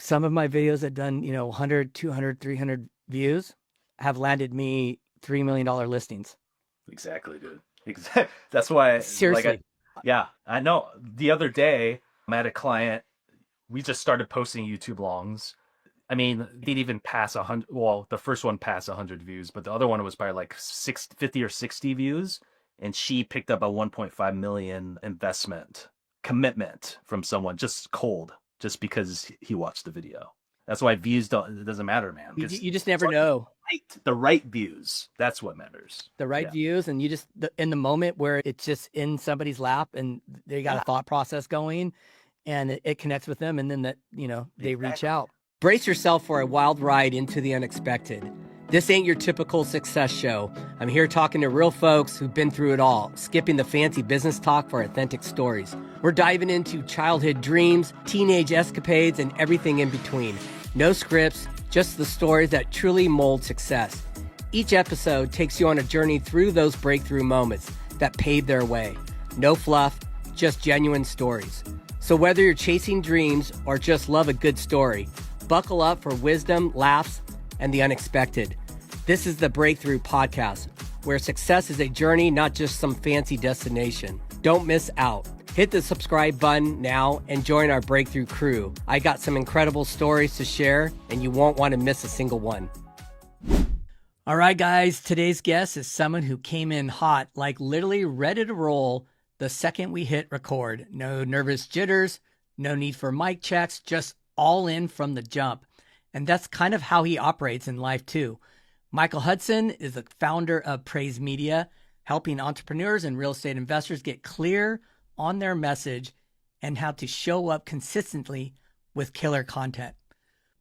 Some of my videos that done, 100, 200, 300 views have landed me $3 million listings. Exactly, dude. That's why, Seriously. yeah, I know. The other day, I had a client. We just started posting YouTube longs. I mean, they'd even pass 100. Well, the first one passed 100 views, but the other one was probably like 50 or 60 views. And she picked up a 1.5 million investment commitment from someone just cold, just because he watched the video. That's why views don't, it doesn't matter, man. You just never know. The right views. That's what matters. The right Yeah. views, and you just in the moment where it's just in somebody's lap and they got a thought process going and it connects with them, and then they reach out. Brace yourself for a wild ride into the unexpected. This ain't your typical success show. I'm here talking to real folks who've been through it all, skipping the fancy business talk for authentic stories. We're diving into childhood dreams, teenage escapades, and everything in between. No scripts, just the stories that truly mold success. Each episode takes you on a journey through those breakthrough moments that paved their way. No fluff, just genuine stories. So whether you're chasing dreams or just love a good story, buckle up for wisdom, laughs, and the unexpected. This is the Breakthrough Podcast, where success is a journey, not just some fancy destination. Don't miss out. Hit the subscribe button now and join our Breakthrough crew. I got some incredible stories to share, and you won't want to miss a single one. All right, guys, today's guest is someone who came in hot, like literally ready to roll the second we hit record. No nervous jitters, no need for mic checks, just all in from the jump. And that's kind of how he operates in life too. Michael Hudson is the founder of Praise Media, helping entrepreneurs and real estate investors get clear on their message and how to show up consistently with killer content.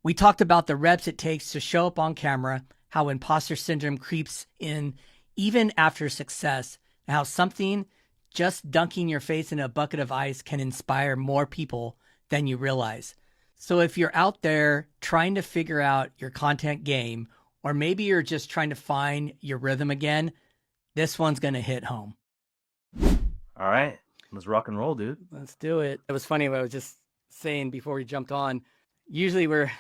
We talked about the reps it takes to show up on camera, how imposter syndrome creeps in even after success, and how something just dunking your face in a bucket of ice can inspire more people than you realize. So if you're out there trying to figure out your content game, or maybe you're just trying to find your rhythm again, this one's going to hit home. All right. Let's rock and roll, dude. Let's do it. It was funny what I was just saying before we jumped on. Usually we're,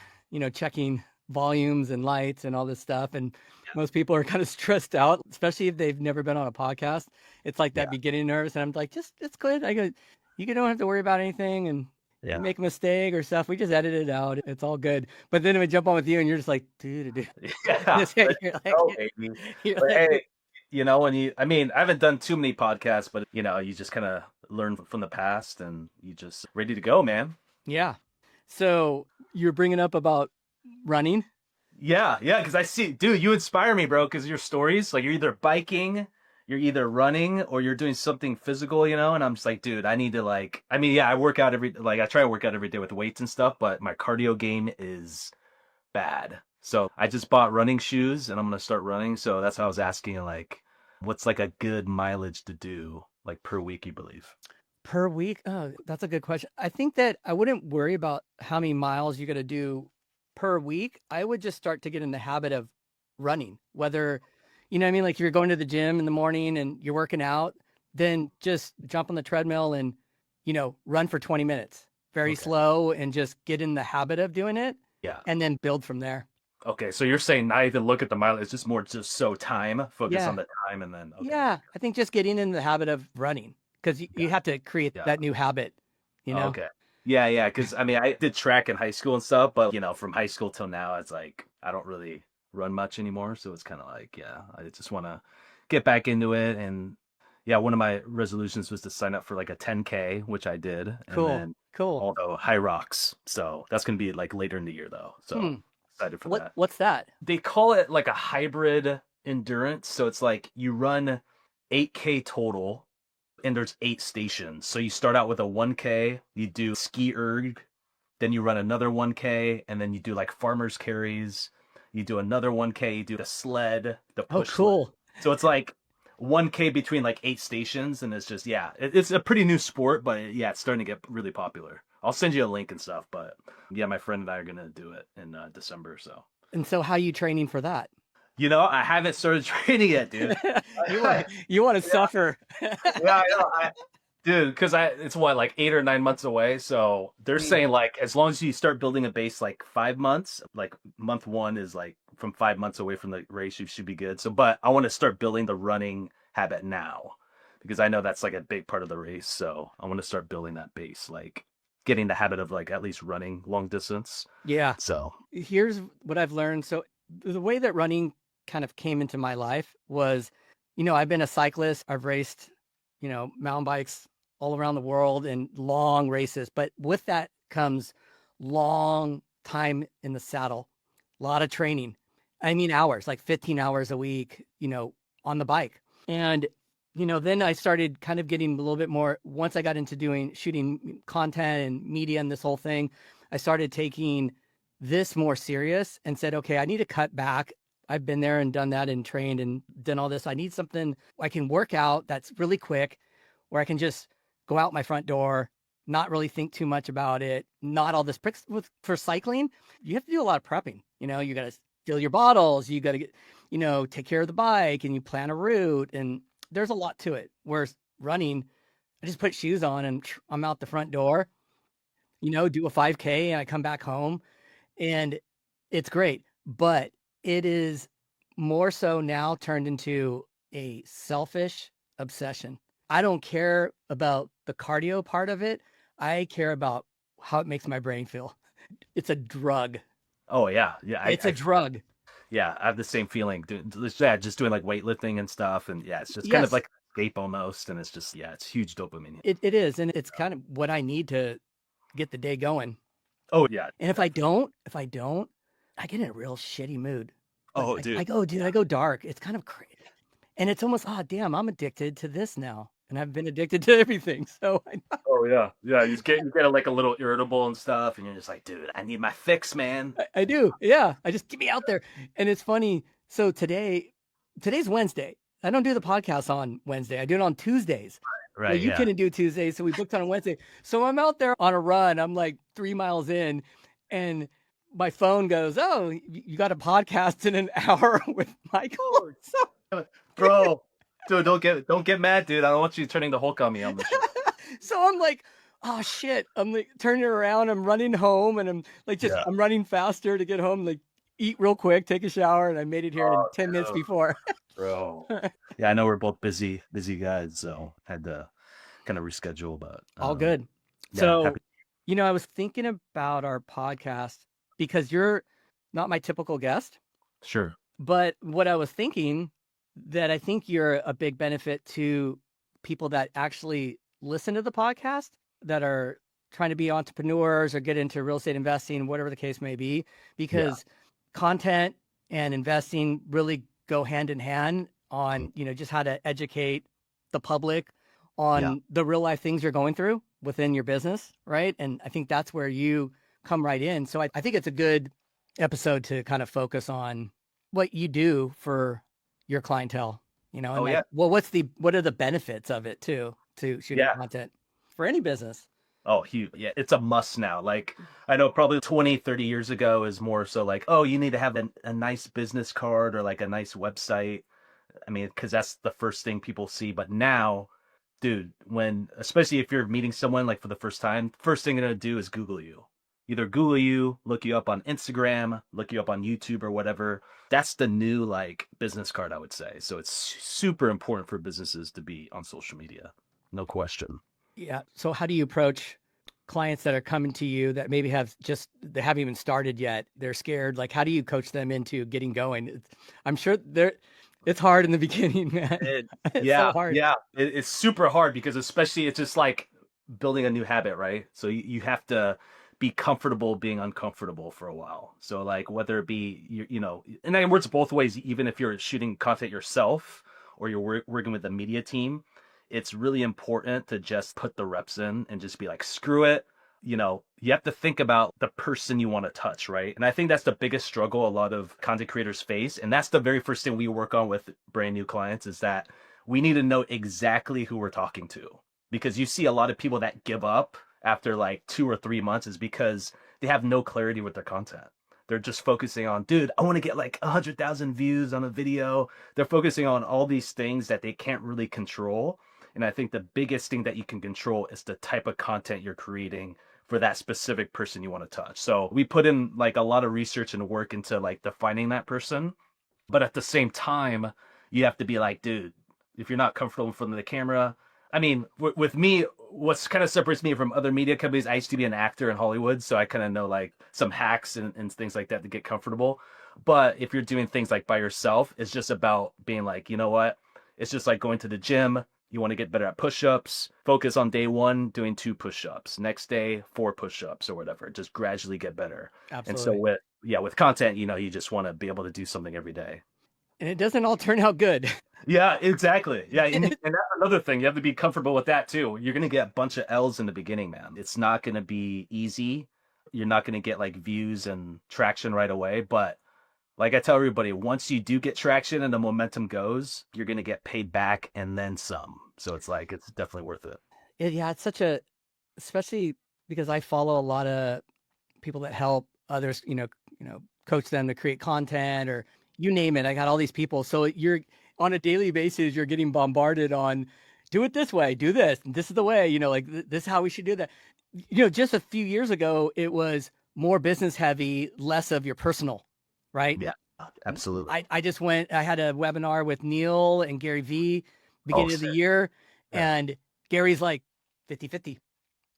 checking volumes and lights and all this stuff. And most people are kind of stressed out, especially if they've never been on a podcast. It's like that beginning nerves. And I'm like, it's good. You don't have to worry about anything. And you make a mistake or stuff, we just edit it out. It's all good. But then we jump on with you and you're just like, dude. Yeah. Hey, I haven't done too many podcasts, but you just kind of learn from the past and you just ready to go, man. Yeah. So you're bringing up about running. Yeah. Because I see, dude, you inspire me, bro. Because your stories, like you're either biking, you're either running, or you're doing something physical, and I'm just like, dude, I need to I work out I try to work out every day with weights and stuff, but my cardio game is bad. So I just bought running shoes and I'm going to start running. So that's how I was asking, what's like a good mileage to do per week, you believe? Per week? Oh, that's a good question. I think that I wouldn't worry about how many miles you're going to do per week. I would just start to get in the habit of running, whether, like if you're going to the gym in the morning and you're working out, then just jump on the treadmill and, run for 20 minutes, very slow, and just get in the habit of doing it. Yeah. And then build from there. Okay. So you're saying not even look at the mileage, it's just more focus on the time and then. Okay. Yeah. I think just getting in the habit of running, because you have to create that new habit, Okay. Yeah. Because I did track in high school and stuff, but from high school till now, it's like I don't really run much anymore. So it's kind of like, I just want to get back into it. And one of my resolutions was to sign up for a 10K, which I did. Cool. Although high rocks. So that's going to be later in the year though. So excited for that. What's that? They call it a hybrid endurance. So it's you run 8K total and there's 8 stations. So you start out with a 1K, you do ski erg, then you run another 1K, and then you do farmer's carries. You do another 1K, you do the sled, the push. Oh, cool. Sled. So it's 1K between 8 stations, and it's just, it's a pretty new sport, but it's starting to get really popular. I'll send you a link and stuff, but my friend and I are going to do it in December. So. And so how are you training for that? I haven't started training yet, dude. You want to suffer. I know. Dude, because it's what, like 8 or 9 months away. So they're saying like as long as you start building a base like 5 months, like month one is like from 5 months away from the race, you should be good. So, but I want to start building the running habit now because I know that's like a big part of the race. So I want to start building that base, like getting the habit of like at least running long distance. Yeah. So Here's what I've learned. So the way that running kind of came into my life was, I've been a cyclist. I've raced, mountain bikes all around the world in long races. But with that comes long time in the saddle, a lot of training. I mean, hours, like 15 hours a week, on the bike. And, then I started kind of getting a little bit more, once I got into shooting content and media and this whole thing, I started taking this more serious and said, okay, I need to cut back. I've been there and done that and trained and done all this. I need something I can work out that's really quick, where I can just go out my front door, not really think too much about it, not all this pricks for cycling. You have to do a lot of prepping. You got to fill your bottles, you got to get, take care of the bike, and you plan a route, and there's a lot to it. Whereas running, I just put shoes on and I'm out the front door, do a 5K and I come back home, and it's great. But it is more so now turned into a selfish obsession. I don't care about the cardio part of it. I care about how it makes my brain feel. It's a drug. oh yeah, yeah, It's a drug. yeah, I have the same feeling. Yeah, just doing like weightlifting and stuff, and yeah, it's just kind of Yes, like escape almost, and it's just yeah, it's huge dopamine. it is. And it's kind of what I need to get the day going. Oh yeah, And if I don't, I get in a real shitty mood. Like oh dude, I go dark. It's kind of crazy. And it's almost, oh, damn, I'm addicted to this now. And I've been addicted to everything. So oh yeah, yeah, you get like a little irritable and stuff, and you're just like, dude, I need my fix, man. I do. Yeah. I just get me out there. And it's funny. So today's Wednesday. I don't do the podcast on Wednesday. I do it on Tuesdays. Well, Right, you yeah. couldn't do Tuesday, so we booked on a Wednesday. So I'm out there on a run. I'm like 3 miles in, and my phone goes, "Oh, you got a podcast in an hour with Michael." Oh, bro, dude, don't get mad, dude. I don't want you turning the Hulk on me on the show. So I'm like, "Oh shit!" I'm like turning around. I'm running home, and I'm like, Yeah. I'm running faster to get home. Like, eat real quick, take a shower, and I made it here in Oh, 10 minutes dude, before. bro. Yeah, I know we're both busy guys, so had to kind of reschedule, but All good. yeah, So, happy. I was thinking about our podcast because you're not my typical guest. Sure. But what I was thinking, that I think you're a big benefit to people that actually listen to the podcast, that are trying to be entrepreneurs or get into real estate investing, whatever the case may be, Yeah. because content and investing really go hand in hand Mm. on, just how to educate the public Yeah. on the real life things you're going through within your business, right? And I think that's where you come right in. So I think it's a good episode to kind of focus on what you do for your clientele, and Oh like, yeah. well, what are the benefits of it too, to shooting Yeah. content for any business? Oh, huge. Yeah, it's a must now. Like, I know probably 20, 30 years ago is more so like, oh, you need to have a nice business card or like a nice website. I mean, because that's the first thing people see. But now, dude, especially if you're meeting someone like for the first time, first thing they're gonna do is Google you. Either Google you, look you up on Instagram, look you up on YouTube or whatever. That's the new like business card, I would say. So it's super important for businesses to be on social media. No question. Yeah. So how do you approach clients that are coming to you that maybe they haven't even started yet? They're scared. Like, how do you coach them into getting going? I'm sure it's hard in the beginning, man. It's so Yeah, hard. yeah. It's super hard because especially it's just like building a new habit, right? So you have to be comfortable being uncomfortable for a while. So like whether it be and it works both ways. Even if you're shooting content yourself or you're working with a media team, it's really important to just put the reps in and just be like, screw it. You have to think about the person you want to touch, right? And I think that's the biggest struggle a lot of content creators face. And that's the very first thing we work on with brand new clients is that we need to know exactly who we're talking to. Because you see a lot of people that give up after like 2 or 3 months is because they have no clarity with their content. They're just focusing on, dude, I want to get like 100,000 views on a video. They're focusing on all these things that they can't really control. And I think the biggest thing that you can control is the type of content you're creating for that specific person you want to touch. So we put in like a lot of research and work into like defining that person. But at the same time, you have to be like, dude, if you're not comfortable in front of the camera, I mean, with me, what's kind of separates me from other media companies, I used to be an actor in Hollywood, so I kind of know like some hacks and things like that to get comfortable. But if you're doing things like by yourself, it's just about being like, you know what? It's just like going to the gym. You want to get better at push-ups. Focus on day one, doing 2 push-ups. Next day, 4 push-ups or whatever. Just gradually get better. And so Absolutely. with content, you just want to be able to do something every day. And it doesn't all turn out good. Yeah, exactly. Yeah, and that's another thing. You have to be comfortable with that too. You're gonna get a bunch of L's in the beginning, man. It's not gonna be easy. You're not gonna get like views and traction right away. But like I tell everybody, once you do get traction and the momentum goes, you're gonna get paid back and then some. So it's like it's definitely worth it. Yeah, it's such a, especially because I follow a lot of people that help others, coach them to create content or you name it. I got all these people. So you're on a daily basis, you're getting bombarded on do it this way, do this. And this is the way, this is how we should do that. Just a few years ago, it was more business heavy, less of your personal, right? Yeah, absolutely. I had a webinar with Neil and Gary V beginning of the year. Yeah. And Gary's like 50-50,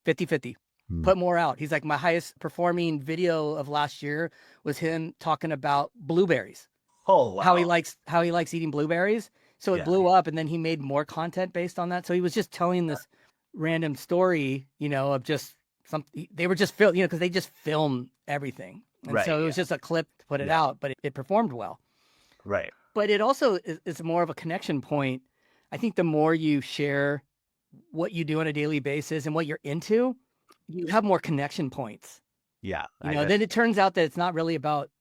50-50. Put more out. He's like, my highest performing video of last year was him talking about blueberries. Oh, wow. How he likes eating blueberries. So it blew up, and then he made more content based on that. So he was just telling this random story, of just something. They were just because they just film everything. And so it was just a clip to put it out, but it performed well. Right. But it also is more of a connection point. I think the more you share what you do on a daily basis and what you're into, you have more connection points. Yeah. Then it turns out that it's not really about,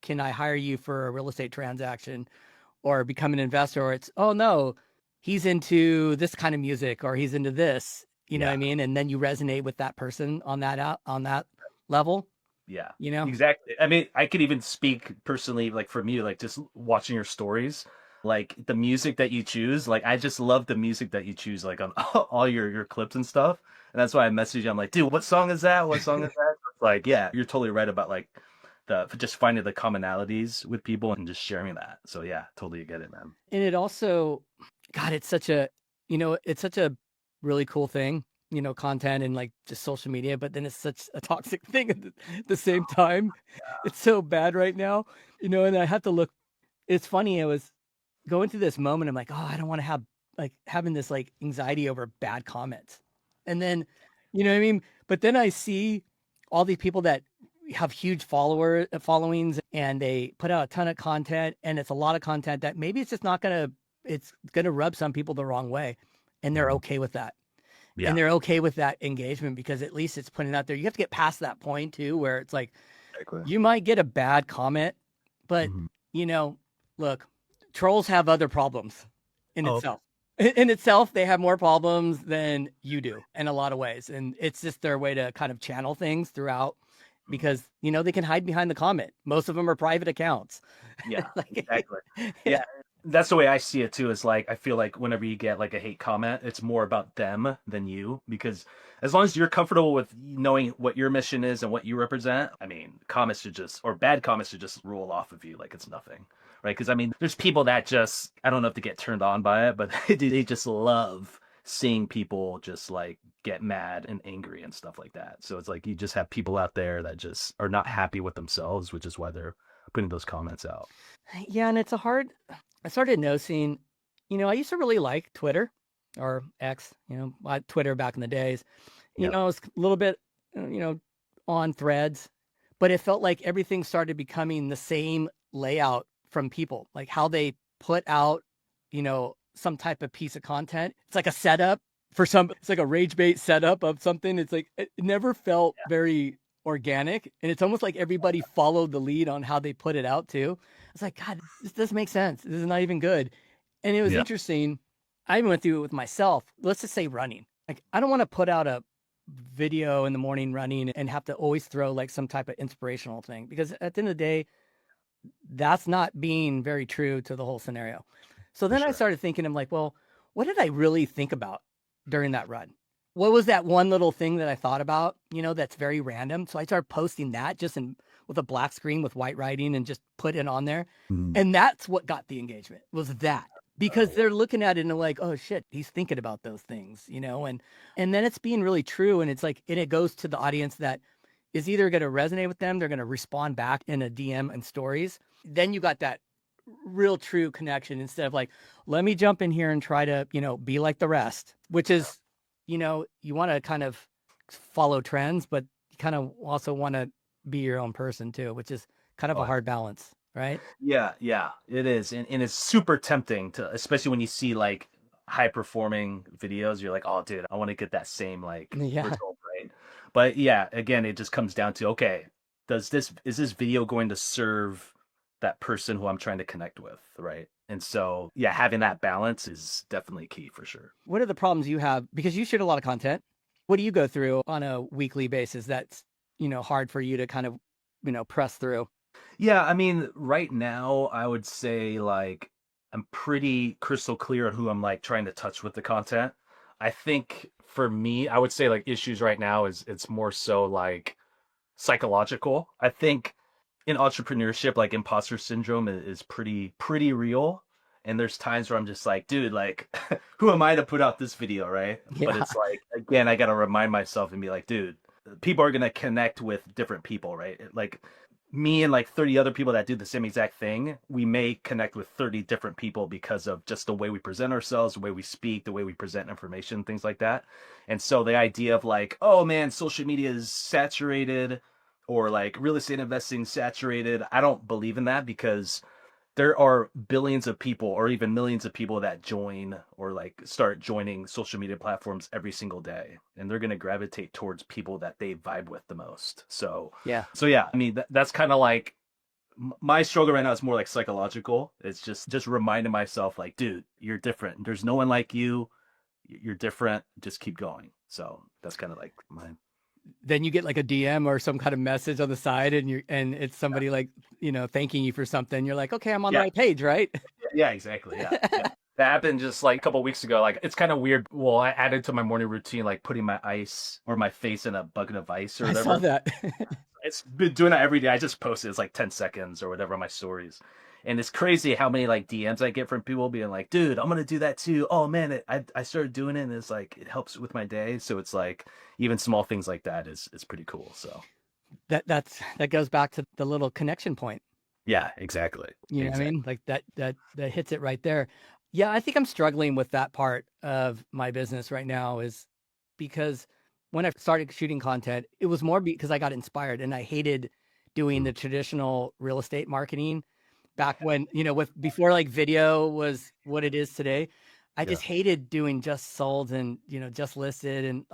can I hire you for a real estate transaction or become an investor? Or it's, oh no, he's into this kind of music or he's into this, you know what I mean? And then you resonate with that person on that level. Yeah, Exactly. I mean, I could even speak personally, like for me, like just watching your stories, like the music that you choose. Like I just love the music that you choose, like on all your clips and stuff. And that's why I messaged you. I'm like, dude, what song is that? What song is that? It's like, yeah, you're totally right about like just finding the commonalities with people and just sharing that. So yeah, totally get it, man. And it also, God, it's such a really cool thing. Content and like just social media, but then it's such a toxic thing at the same time. It's so bad right now, and I have to look. It's funny. I was going through this moment. I'm like, oh, I don't want to have having this like anxiety over bad comments. And then, you know what I mean? But then I see all these people that have huge followings and they put out a ton of content and it's a lot of content that maybe it's going to rub some people the wrong way. And they're okay with that. Yeah. And they're okay with that engagement because at least it's putting out there. You have to get past that point too, where it's like, you might get a bad comment, but look, trolls have other problems in itself. In itself, they have more problems than you do in a lot of ways. And it's just their way to kind of channel things throughout because, they can hide behind the comment. Most of them are private accounts. Yeah, exactly. Yeah. That's the way I see it too. Is like I feel like whenever you get like a hate comment, it's more about them than you. Because as long as you're comfortable with knowing what your mission is and what you represent, I mean, bad comments should just roll off of you like it's nothing, right? Because I mean, there's people that just I don't know if they get turned on by it, but they just love seeing people just like get mad and angry and stuff like that. So it's like you just have people out there that just are not happy with themselves, which is why they're putting those comments out. Yeah, and I started noticing, I used to really like Twitter or X, Twitter back in the days. I was a little bit, on threads, but it felt like everything started becoming the same layout from people, like how they put out, some type of piece of content. It's like a setup it's like a rage bait setup of something. It's like, it never felt very organic. And it's almost like everybody followed the lead on how they put it out too. It's like, God, this doesn't make sense. This is not even good. And it was interesting. I went through it with myself. Let's just say running. Like, I don't want to put out a video in the morning running and have to always throw like some type of inspirational thing because at the end of the day, that's not being very true to the whole scenario. So then I started thinking, I'm like, well, what did I really think about during that run? What was that one little thing that I thought about, that's very random? So I started posting that just with a black screen with white writing and just put it on there. Mhm. And that's what got the engagement, was that. Because they're looking at it and they're like, oh shit, he's thinking about those things, and then it's being really true. And it's like, and it goes to the audience that is either going to resonate with them, they're going to respond back in a DM and stories. Then you got that real true connection instead of like, let me jump in here and try to, be like the rest, which is, you want to kind of follow trends, but you kind of also want to be your own person too, which is kind of a hard balance, right? Yeah, it is. And it's super tempting to, especially when you see like high performing videos, you're like, oh dude, I want to get that same like Yeah. result, right? But yeah, again, it just comes down to, okay, is this video going to serve that person who I'm trying to connect with, right? And so, yeah, having that balance is definitely key for sure. What are the problems you have? Because you shoot a lot of content. What do you go through on a weekly basis that's, hard for you to kind of, press through? Yeah, I mean, right now, I would say like I'm pretty crystal clear on who I'm like trying to touch with the content. I think for me, I would say like issues right now is it's more so like psychological. I think in entrepreneurship, like imposter syndrome is pretty real. And there's times where I'm just like, dude, like, who am I to put out this video, right? Yeah. But it's like, again, I gotta remind myself and be like, dude, people are gonna connect with different people, right? Like me and like 30 other people that do the same exact thing, we may connect with 30 different people because of just the way we present ourselves, the way we speak, the way we present information, things like that. And so the idea of like, oh man, social media is saturated, or like real estate investing saturated, I don't believe in that, because there are billions of people or even millions of people that join or like start joining social media platforms every single day, and they're going to gravitate towards people that they vibe with the most. So Yeah. I mean, that's kind of like my struggle right now is more like psychological. It's just reminding myself like, dude, you're different. There's no one like you. You're different. Just keep going. So that's kind of like mine. Then you get like a DM or some kind of message on the side, and it's somebody like, thanking you for something. You're like, okay, I'm on the right page, right? Yeah, exactly. Yeah. That happened just like a couple of weeks ago. Like, it's kind of weird. Well, I added to my morning routine, like putting my ice or my face in a bucket of ice or I whatever. saw that. It's been doing that every day. I just posted, it's like 10 seconds or whatever on my stories. And it's crazy how many like DMs I get from people being like, dude, I'm going to do that too. Oh man, I started doing it and it's like, it helps with my day. So it's like, even small things like that is pretty cool. So that goes back to the little connection point. yeah, exactly. You know what I mean? Like that hits it right there. Yeah, I think I'm struggling with that part of my business right now, is because when I started shooting content, it was more because I got inspired and I hated doing the traditional real estate marketing back when, before like video was what it is today. I just hated doing just sold and, just listed and,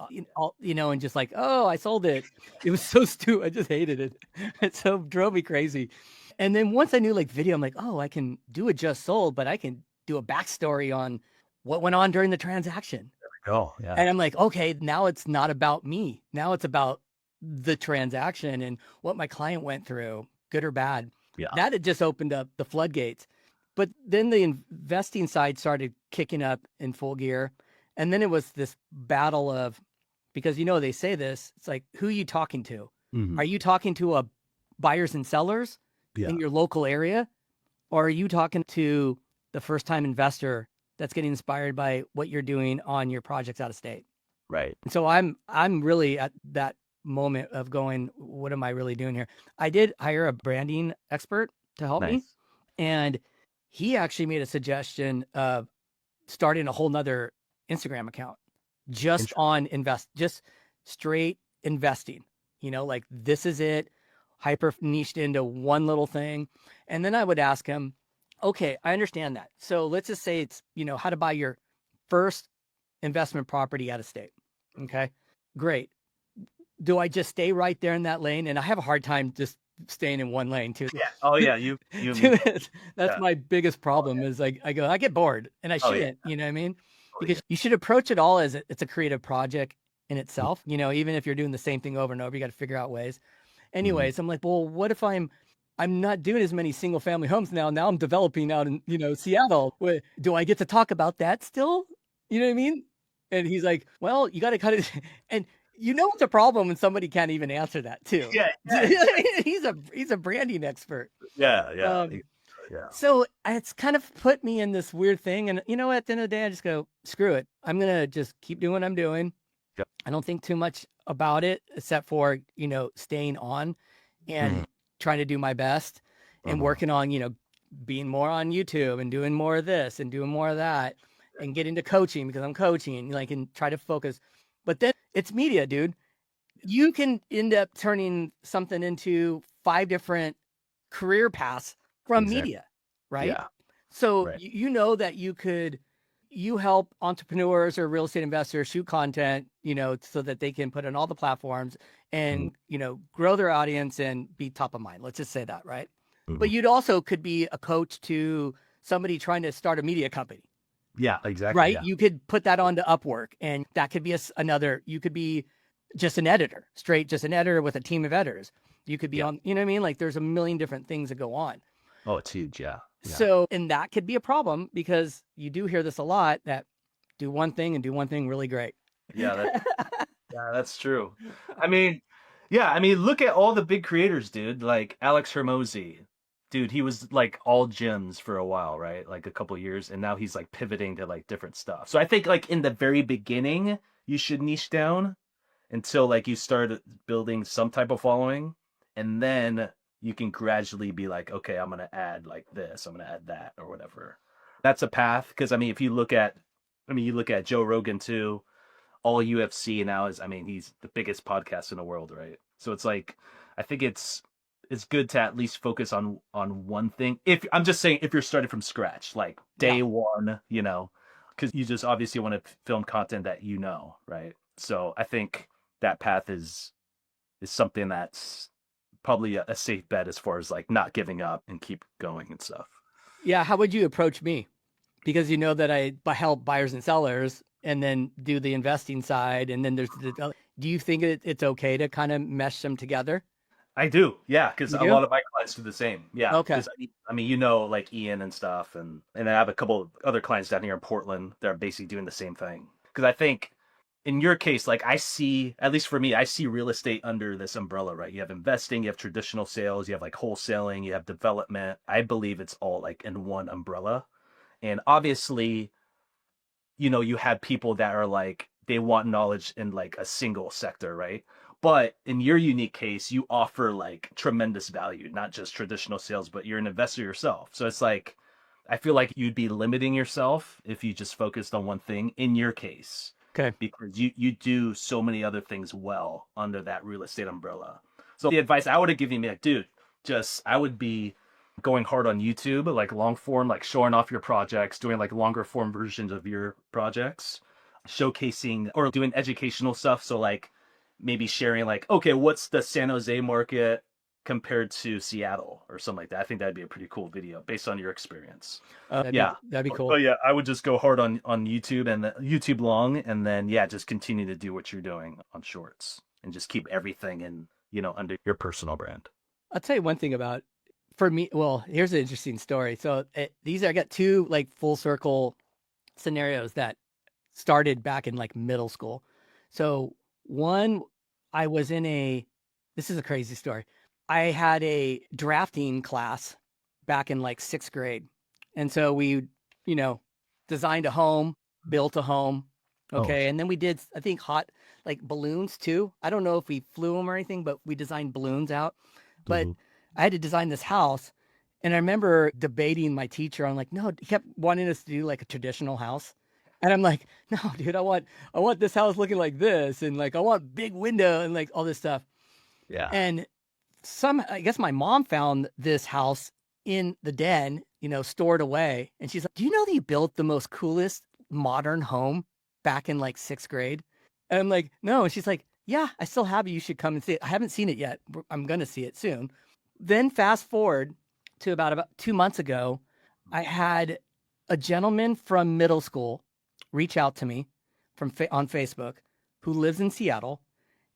and just like, oh, I sold it. It was so stupid. I just hated it. It so drove me crazy. And then once I knew like video, I'm like, oh, I can do a just sold, but I can do a backstory on what went on during the transaction. Oh, yeah. And I'm like, okay, now it's not about me. Now it's about the transaction and what my client went through, good or bad. Yeah. That had just opened up the floodgates. But then the investing side started kicking up in full gear. And then it was this battle of, because, they say this, it's like, who are you talking to? Mhm. Are you talking to a buyers and sellers in your local area? Or are you talking to the first time investor that's getting inspired by what you're doing on your projects out of state? Right. And so I'm really at that moment of going, what am I really doing here? I did hire a branding expert to help me. And he actually made a suggestion of starting a whole nother Instagram account just on just straight investing, like this is it, hyper niched into one little thing. And then I would ask him, okay, I understand that. So let's just say it's, how to buy your first investment property out of state. Okay, great. Do I just stay right there in that lane? And I have a hard time just staying in one lane too. Yeah. Oh yeah. You That's my biggest problem is like, I get bored and I shouldn't, you know what I mean? Because you should approach it all as it's a creative project in itself. Even if you're doing the same thing over and over, you got to figure out ways. Anyways, I'm like, well, what if I'm not doing as many single family homes now. Now I'm developing out in, Seattle. Do I get to talk about that still? You know what I mean? And he's like, well, you got to cut it. And you know what's a problem when somebody can't even answer that too. Yeah, yeah, exactly. He's a branding expert. Yeah, yeah, Um, yeah. so it's kind of put me in this weird thing. And you know, at the end of the day, I just go, screw it. I'm going to just keep doing what I'm doing. Yep. I don't think too much about it except for, staying on and trying to do my best and working on, being more on YouTube and doing more of this and doing more of that and get into coaching because I'm coaching, like, and try to focus. But then it's media, dude. You can end up turning something into 5 different career paths from media, right? Yeah, So right. you know that you help entrepreneurs or real estate investors shoot content, so that they can put on all the platforms and, grow their audience and be top of mind. Let's just say that, right? But you'd also could be a coach to somebody trying to start a media company. Yeah, exactly. Right? Yeah. You could put that onto Upwork, and that could be another. You could be just an editor, just an editor with a team of editors. You could be on, you know what I mean? Like there's a million different things that go on. Oh, it's huge. Yeah. So, and that could be a problem because you do hear this a lot, that do one thing and do one thing really great. Yeah, that's true. I mean, look at all the big creators, dude. Like Alex Hermosi, dude. He was like all gyms for a while, right? Like a couple years, and now he's like pivoting to like different stuff. So I think like in the very beginning, you should niche down until like you start building some type of following, and then you can gradually be like, okay, I'm gonna add like this, I'm gonna add that, or whatever. That's a path. Because I mean, if you look at, you look at Joe Rogan too. All UFC now is, he's the biggest podcast in the world, right? So it's like, I think it's good to at least focus on one thing. If I'm just saying, if you're starting from scratch, like day one, because you just obviously want to film content that right? So I think that path is something that's probably a safe bet as far as like not giving up and keep going and stuff. Yeah. How would you approach me? Because you know that I help buyers and sellers and then do the investing side. And then do you think it's okay to kind of mesh them together? I do, yeah, because a lot of my clients do the same. Yeah, Okay. because like Ian and stuff, and I have a couple of other clients down here in Portland that are basically doing the same thing. Because I think in your case, like I see, at least for me, I see real estate under this umbrella, right? You have investing, you have traditional sales, you have like wholesaling, you have development. I believe it's all like in one umbrella. And obviously, you have people that are like, they want knowledge in like a single sector, right? But in your unique case, you offer like tremendous value, not just traditional sales, but you're an investor yourself. So it's like, I feel like you'd be limiting yourself if you just focused on one thing in your case. Okay. Because you do so many other things well under that real estate umbrella. So the advice I would have given you, like, dude, I would be going hard on YouTube, like long form, like showing off your projects, doing like longer form versions of your projects, showcasing or doing educational stuff. So like maybe sharing like, okay, what's the San Jose market compared to Seattle or something like that. I think that'd be a pretty cool video based on your experience. That'd be cool. But yeah, I would just go hard on YouTube and YouTube long, and then just continue to do what you're doing on shorts and just keep everything in, under your personal brand. I'll tell you one thing about, for me, well, here's an interesting story. So I got 2 like full circle scenarios that started back in like middle school. So one, I was this is a crazy story. I had a drafting class back in like 6th grade. And so we, designed a home, built a home. Okay. And then we did, I think, like balloons too. I don't know if we flew them or anything, but we designed balloons out. But I had to design this house. And I remember debating my teacher on like, no, he kept wanting us to do like a traditional house. And I'm like, no, dude, I want this house looking like this. And like, I want big window and like all this stuff. Yeah. And I guess my mom found this house in the den, stored away. And she's like, do you know that you built the most coolest modern home back in like 6th grade? And I'm like, no. And she's like, yeah, I still have it. You should come and see it. I haven't seen it yet. I'm going to see it soon. Then fast forward to about 2 months ago, I had a gentleman from middle school reach out to me on Facebook who lives in Seattle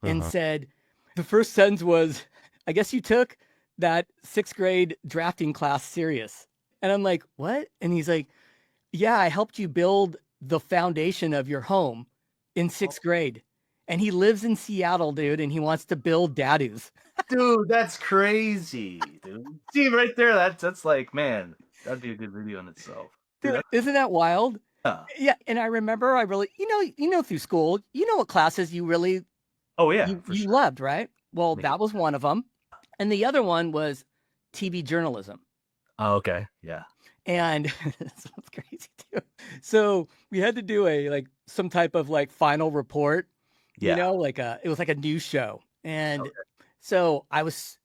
and said, the first sentence was, I guess you took that 6th grade drafting class serious. And I'm like, what? And he's like, yeah, I helped you build the foundation of your home in 6th grade. And he lives in Seattle, dude, and he wants to build dadoos. Dude, that's crazy, dude. See right there, that's like, man, that'd be a good video in itself. Dude, Dude, isn't that wild? yeah. Yeah, and I remember I really, through school, what classes you really Oh yeah, for you sure. loved, right? Well, Me. that was one of them. And the other one was TV journalism. Oh, okay. Yeah. And this one's crazy too. So we had to do some type of final report, Yeah. it was like a news show. And Okay. so I was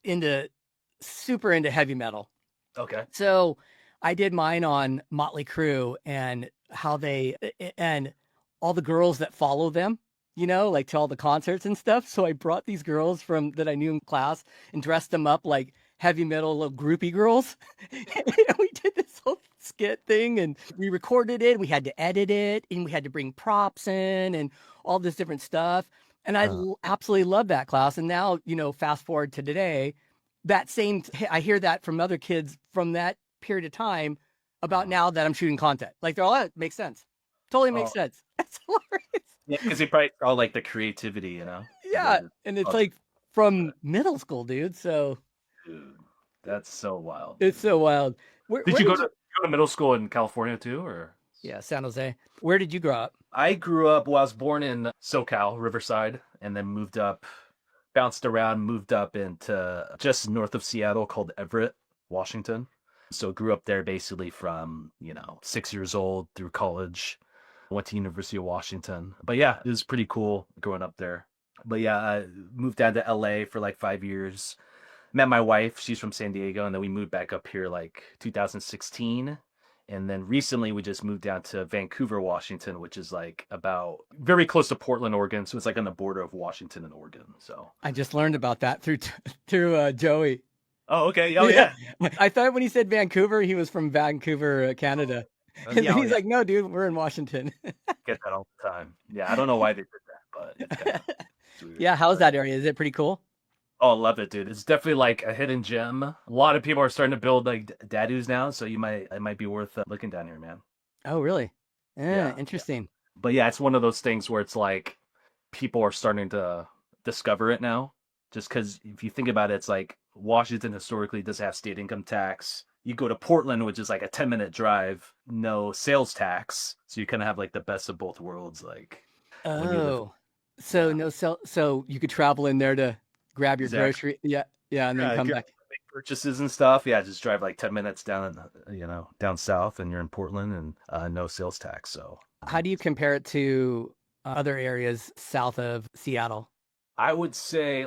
super into heavy metal. Okay. So I did mine on Motley Crue and how and all the girls that follow them, to all the concerts and stuff. So I brought these girls that I knew in class and dressed them up like heavy metal little groupie girls. And we did this whole skit thing and we recorded it. We had to edit it and we had to bring props in and all this different stuff. And I absolutely love that class. And now, fast forward to today, I hear that from other kids from that period of time about now that I'm shooting content. Like they're all, that makes sense. Totally makes sense. That's hilarious. Yeah, because they probably all like the creativity, Yeah. And it's like from middle school, dude. So dude, that's so wild. It's so wild. Did you go to middle school in California too, or? Yeah, San Jose. Where did you grow up? I grew up. Well, I was born in SoCal, Riverside, and then bounced around, moved up into just north of Seattle called Everett, Washington. So grew up there basically from 6 years old through college. Went to University of Washington. But yeah, it was pretty cool growing up there. But yeah, I moved down to LA for like 5 years. Met my wife. She's from San Diego. And then we moved back up here like 2016. And then recently we just moved down to Vancouver, Washington, which is like about very close to Portland, Oregon. So it's like on the border of Washington and Oregon. So I just learned about that through Joey. Oh, okay. Oh, yeah. I thought when he said Vancouver, he was from Vancouver, Canada. And then he's like, no, dude, we're in Washington. Get that all the time. Yeah, I don't know why they did that, but it's weird. Yeah, how's that area? Is it pretty cool? Oh, I love it, dude. It's definitely like a hidden gem. A lot of people are starting to build like dadoos now, so it might be worth looking down here, man. Oh, really? Yeah. Interesting. But yeah, it's one of those things where it's like people are starting to discover it now. Just because if you think about it, it's like Washington historically does have state income tax. You go to Portland, which is like a 10-minute drive, no sales tax. So you kind of have like the best of both worlds. Like, so you could travel in there to grab your grocery. Yeah. Yeah. And then come back. Make purchases and stuff. Yeah. Just drive like 10 minutes down, down south and you're in Portland and no sales tax. So how do you compare it to other areas south of Seattle? I would say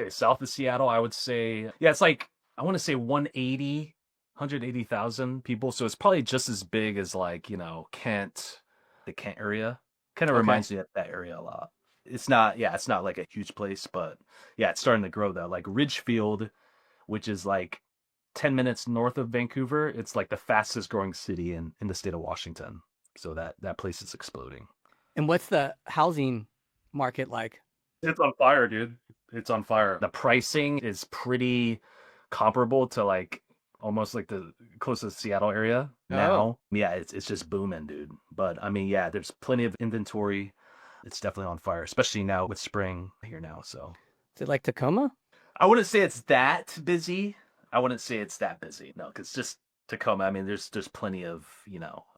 south of Seattle, I would say, yeah, it's like, I want to say 180,000 people. So it's probably just as big as like, Kent, the Kent area. Kind of reminds me of that area a lot. It's not like a huge place, but yeah, it's starting to grow though. Like Ridgefield, which is like 10 minutes north of Vancouver, it's like the fastest growing city in the state of Washington. So that place is exploding. And what's the housing market like? It's on fire, dude. It's on fire. The pricing is pretty comparable to like almost like the closest Seattle area now. Yeah, it's just booming, dude. But I mean, yeah, there's plenty of inventory. It's definitely on fire, especially now with spring here now. So is it like Tacoma? I wouldn't say it's that busy. No, because just Tacoma. I mean, there's plenty of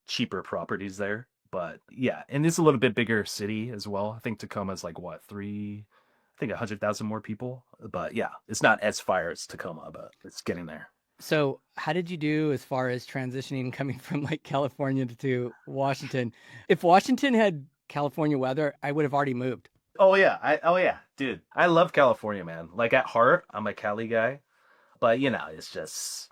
cheaper properties there. But yeah, and it's a little bit bigger city as well. I think Tacoma is like what, 100,000 more people. But yeah, it's not as fire as Tacoma, but it's getting there. So how did you do as far as transitioning coming from like California to Washington? If Washington had California weather, I would have already moved. Oh yeah, dude. I love California, man. Like at heart, I'm a Cali guy. But it's just.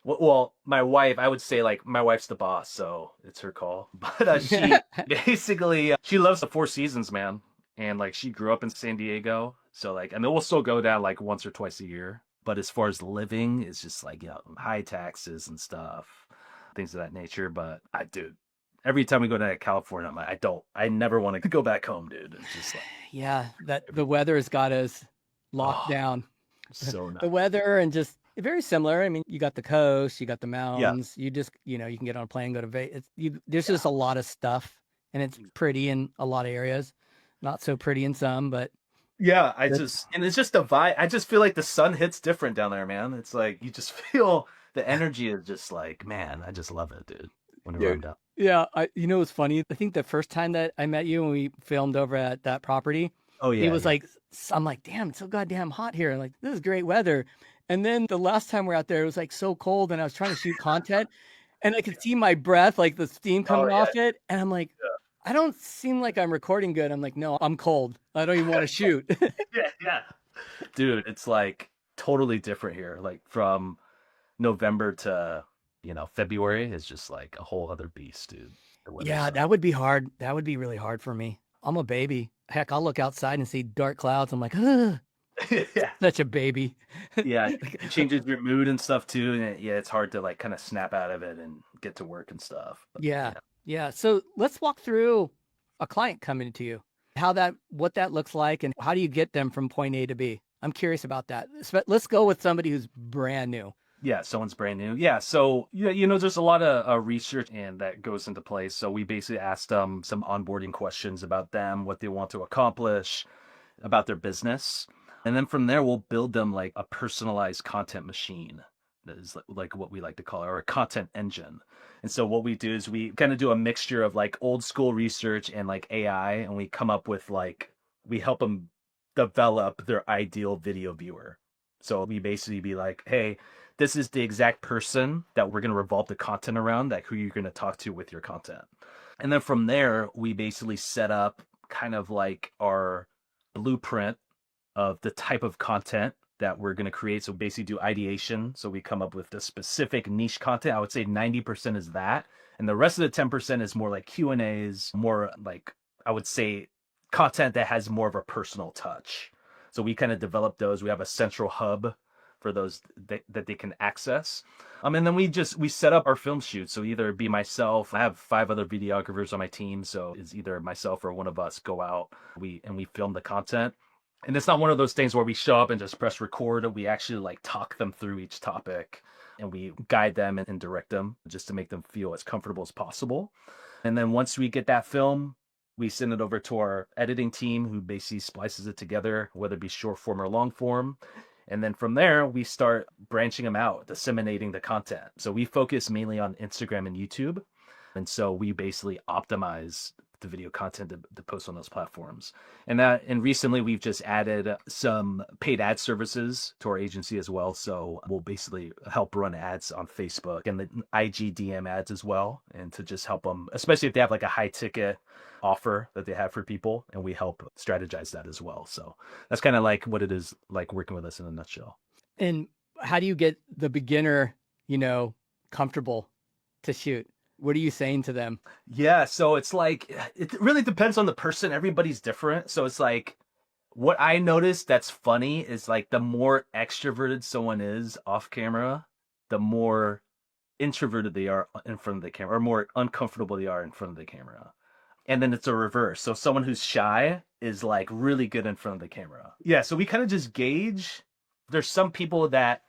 Well, my wife, I would say like my wife's the boss, so it's her call. But she basically, she loves the Four Seasons, man. And like she grew up in San Diego. So like, I mean, we'll still go down like once or twice a year. But as far as living, it's just like, high taxes and stuff, things of that nature. But every time we go to California, I'm like, I never want to go back home, dude. It's just like. Yeah, that the weather has got us locked down. So nice. The weather and just. Very similar. I mean, you got the coast, you got the mountains. You just, you can get on a plane, go to Vegas. There's just a lot of stuff and it's pretty in a lot of areas, not so pretty in some, but Yeah, it's, and it's just a vibe. I just feel like the sun hits different down there, man. It's like you just feel the energy is just like, man, I just love it, dude. Whenever I'm dude. down. Yeah, it was funny. I think the first time that I met you when we filmed over at that property, Oh he yeah, was yeah. like, I'm like, damn, it's so goddamn hot here. Like, this is great weather. And then the last time we are out there, it was like so cold, and I was trying to shoot content, and I could see my breath, like the steam Oh coming yeah, off it, and I'm like, I don't seem like I'm recording good. I'm like, no, I'm cold. I don't even want to shoot. yeah, yeah. Dude, it's like totally different here. Like from November to, February is just like a whole other beast, dude. The weather Yeah, sucks. that would be hard. That would be really hard for me. I'm a baby. Heck, I'll look outside and see dark clouds. I'm like, ugh, Yeah. such a baby. Yeah, it changes your mood and stuff too, and yeah, it's hard to like kind of snap out of it and get to work and stuff. But Yeah. yeah. Yeah. So let's walk through a client coming to you, what that looks like, and how do you get them from point A to B? I'm curious about that. Let's go with somebody who's brand new. Yeah, someone's brand new. Yeah, so yeah, there's a lot of research and that goes into place. So we basically asked them some onboarding questions about them, what they want to accomplish, about their business, and then from there we'll build them like a personalized content machine. That is like what we like to call it, or a content engine. And so what we do is we kind of do a mixture of like old school research and like AI, and we come up with like we help them develop their ideal video viewer. So we basically be like, hey, this is the exact person that we're going to revolve the content around, that who you're going to talk to with your content. And then from there, we basically set up kind of like our blueprint of the type of content that we're going to create. So basically do ideation. So we come up with the specific niche content. I would say 90% is that. And the rest of the 10% is more like Q&As, more like, I would say, content that has more of a personal touch. So we kind of develop those. We have a central hub for those that they can access. And then we set up our film shoots. So either be myself, I have 5 other videographers on my team. So it's either myself or one of us go out, we film the content. And it's not one of those things where we show up and just press record. We actually like talk them through each topic, and we guide them and direct them just to make them feel as comfortable as possible. And then once we get that film, we send it over to our editing team, who basically splices it together, whether it be short form or long form. And then from there, we start branching them out, disseminating the content. So we focus mainly on Instagram and YouTube. And so we basically optimize the video content to post on those platforms. And recently we've just added some paid ad services to our agency as well. So we'll basically help run ads on Facebook and the IG DM ads as well. And to just help them, especially if they have like a high ticket offer that they have for people, and we help strategize that as well. So that's kind of like what it is like working with us in a nutshell. And how do you get the beginner, comfortable to shoot? What are you saying to them? Yeah, so it's like it really depends on the person. Everybody's different. So it's like what I noticed that's funny is like the more extroverted someone is off camera, the more introverted they are in front of the camera, or more uncomfortable they are in front of the camera. And then it's a reverse. So someone who's shy is like really good in front of the camera. Yeah, so we kind of just gauge. There's some people that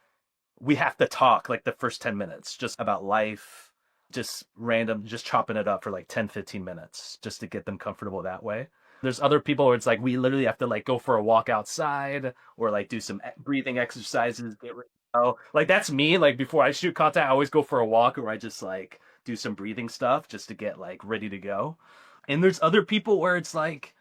we have to talk like the first 10 minutes just about life, just random, just chopping it up for like 10, 15 minutes just to get them comfortable that way. There's other people where it's like we literally have to like go for a walk outside, or like do some breathing exercises, get ready to go. Like that's me. Like before I shoot content, I always go for a walk, or I just like do some breathing stuff just to get like ready to go. And there's other people where it's like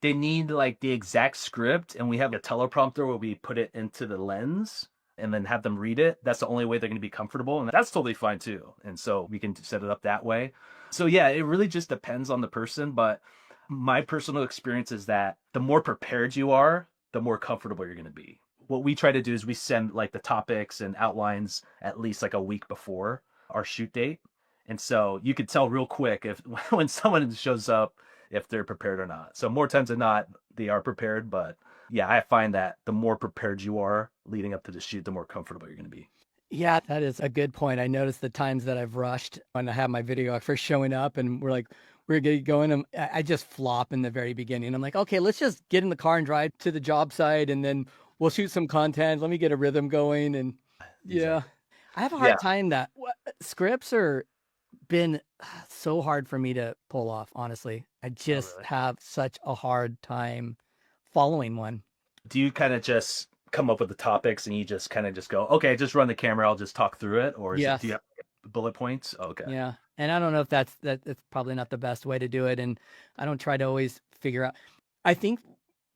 they need like the exact script, and we have a teleprompter where we put it into the lens and then have them read it. That's the only way they're going to be comfortable, and that's totally fine too. And so we can set it up that way. So yeah, it really just depends on the person, but my personal experience is that the more prepared you are, the more comfortable you're going to be. What we try to do is we send like the topics and outlines at least like a week before our shoot date. And so you could tell real quick if when someone shows up, if they're prepared or not. So more times than not, they are prepared. But yeah, I find that the more prepared you are leading up to the shoot, the more comfortable you're going to be. Yeah, that is a good point. I noticed the times that I've rushed when I have my videographer showing up and we're getting going. And I just flop in the very beginning. I'm like, okay, let's just get in the car and drive to the job site, and then we'll shoot some content. Let me get a rhythm going. And yeah, Exactly. I have a hard Yeah. time that scripts are been so hard for me to pull off, honestly. I just really? have such a hard time following one. Do you kind of just come up with the topics and you just kind of just go, okay, just run the camera, I'll just talk through it, or do you Yes. have bullet points? Okay. Yeah. And I don't know if that's probably not the best way to do it. And I don't try to always figure out. I think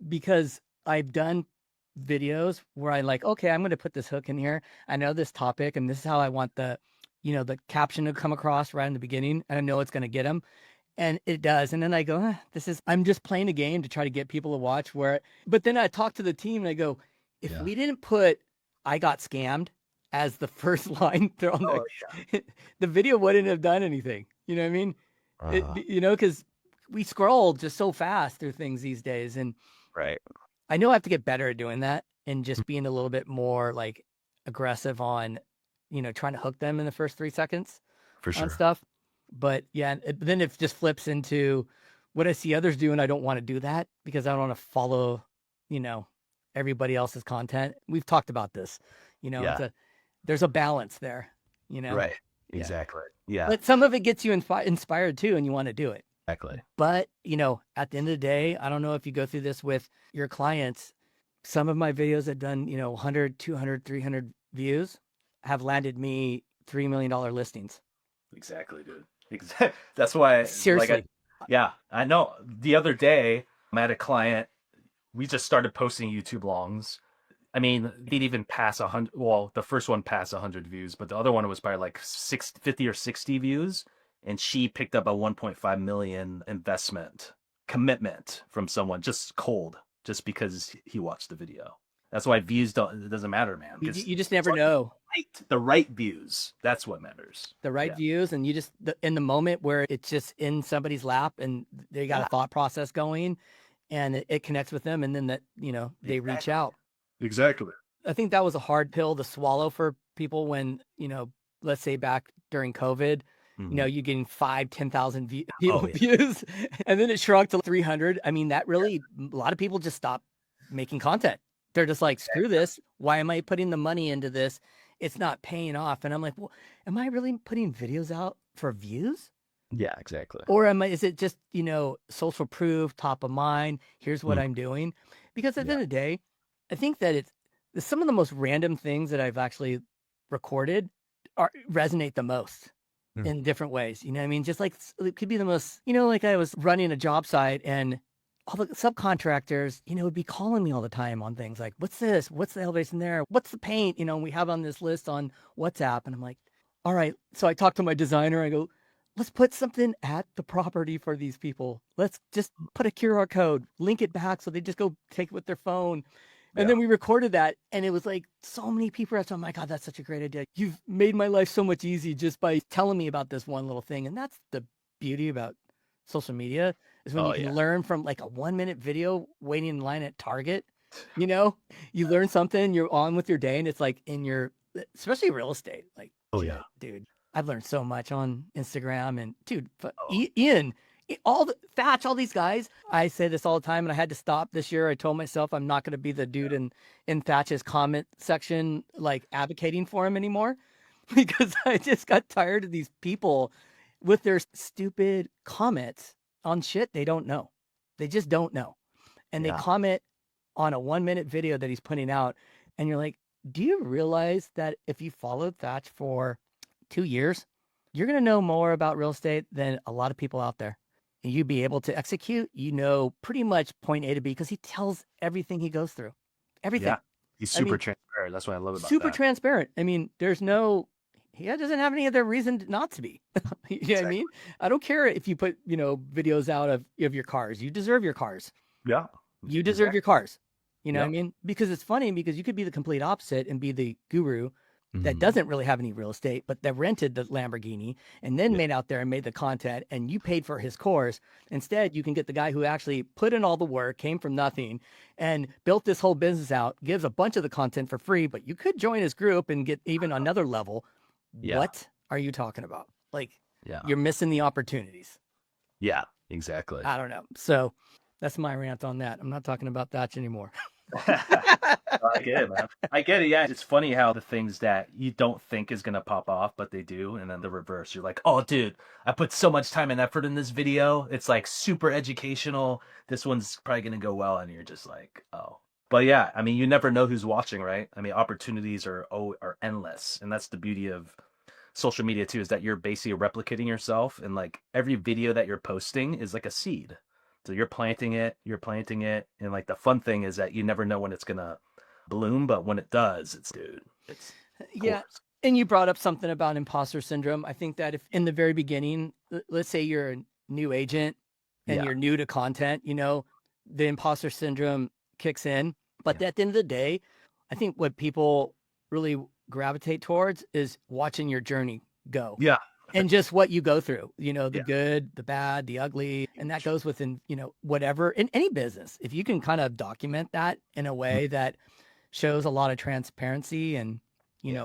because I've done videos where I like, okay, I'm going to put this hook in here. I know this topic and this is how I want the caption to come across right in the beginning. And I know it's going to get them. And it does. And then I go, I'm just playing a game to try to get people to watch but then I talk to the team and I go, if we didn't put, I got scammed as the first line there on the video wouldn't have done anything. You know what I mean? Because we scroll just so fast through things these days. And Right. I know I have to get better at doing that and just being a little bit more like aggressive on, trying to hook them in the first 3 seconds For on sure. stuff. But yeah, then it just flips into what I see others do, and I don't want to do that because I don't want to follow, everybody else's content. We've talked about this, Yeah. there's a balance there, Right. Yeah. Exactly. Yeah. But some of it gets you inspired too, and you want to do it. Exactly. But, at the end of the day, I don't know if you go through this with your clients. Some of my videos have done, 100, 200, 300 views have landed me $3 million listings. Exactly, dude. That's why. Seriously. I know. The other day, I had a client. We just started posting YouTube longs. I mean, they'd even pass 100. Well, the first one passed 100 views, but the other one was probably like 50 or 60 views. And she picked up a 1.5 million investment commitment from someone just cold, just because he watched the video. That's why views it doesn't matter, man. You just never know. The right views. That's what matters. The right views, and you just in the moment where it's just in somebody's lap and they got a thought process going and it connects with them, and then they reach out. Exactly. I think that was a hard pill to swallow for people when, let's say back during COVID, you're getting 10,000 views, and then it shrunk to 300. I mean, that really, a lot of people just stopped making content. They're just like, screw this. Why am I putting the money into this? It's not paying off. And I'm like, well, am I really putting videos out for views? Yeah, exactly. Or is it just, social proof, top of mind? Here's what I'm doing. Because at the end of the day, I think that it's some of the most random things that I've actually recorded resonate the most in different ways. You know what I mean? Just like it could be the most, like I was running a job site and all the subcontractors, would be calling me all the time on things like, what's this? What's the elevation there? What's the paint? We have on this list on WhatsApp. And I'm like, all right. So I talked to my designer. I go, let's put something at the property for these people. Let's just put a QR code, link it back so they just go take it with their phone. And then we recorded that, and it was like so many people. So I'm like, God, that's such a great idea. You've made my life so much easy just by telling me about this one little thing. And that's the beauty about social media is when you can learn from like a 1-minute video waiting in line at Target. You learn something, you're on with your day, and it's like especially real estate. Like, dude, I've learned so much on Instagram, and dude, Ian, Thatch, all these guys. I say this all the time, and I had to stop this year. I told myself I'm not going to be the dude in Thatch's comment section, like advocating for him anymore, because I just got tired of these people with their stupid comments on shit they don't know. They just don't know. And they comment on a 1-minute video that he's putting out. And you're like, do you realize that if you followed Thatch for 2 years, you're going to know more about real estate than a lot of people out there? And you'd be able to execute, pretty much point A to B, because he tells everything he goes through. Everything. Yeah. He's super transparent. That's what I love about super transparent. I mean, he doesn't have any other reason not to be. You know what I mean? I don't care if you put, videos out of your cars. You deserve your cars. Yeah. You deserve your cars. You know what I mean? Because it's funny, because you could be the complete opposite and be the guru that doesn't really have any real estate, but that rented the Lamborghini and then made out there and made the content, and you paid for his course. Instead, you can get the guy who actually put in all the work, came from nothing, and built this whole business out, gives a bunch of the content for free, but you could join his group and get even another level. Yeah. What are you talking about? Like, you're missing the opportunities. Yeah, exactly. I don't know. So that's my rant on that. I'm not talking about that anymore. I get it, man. I get it. Yeah, it's funny how the things that you don't think is gonna pop off, but they do, and then the reverse. You're like, oh, dude, I put so much time and effort in this video. It's like super educational. This one's probably gonna go well, and you're just like, oh. But yeah, I mean, you never know who's watching, right? I mean, opportunities are endless, and that's the beauty of social media too, is that you're basically replicating yourself, and like every video that you're posting is like a seed. So you're planting it, and like the fun thing is that you never know when it's gonna bloom, but when it does, it's Yeah. course. And you brought up something about imposter syndrome. I think that if in the very beginning, let's say you're a new agent and you're new to content, the imposter syndrome kicks in. But at the end of the day, I think what people really gravitate towards is watching your journey go. Yeah. And just what you go through, the good, the bad, the ugly. And that goes within, whatever in any business. If you can kind of document that in a way that shows a lot of transparency and,